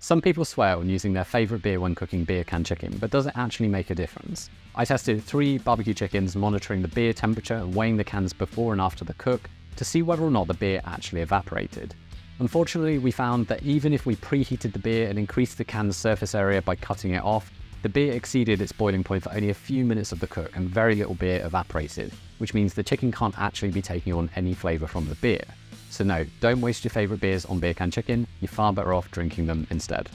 Some people swear on using their favourite beer when cooking beer can chicken, but does it actually make a difference? I tested 3 barbecue chickens, monitoring the beer temperature and weighing the cans before and after the cook to see whether or not the beer actually evaporated. Unfortunately, we found that even if we preheated the beer and increased the can's surface area by cutting it off, the beer exceeded its boiling point for only a few minutes of the cook and very little beer evaporated, which means the chicken can't actually be taking on any flavour from the beer. So no, don't waste your favourite beers on beer can chicken, you're far better off drinking them instead.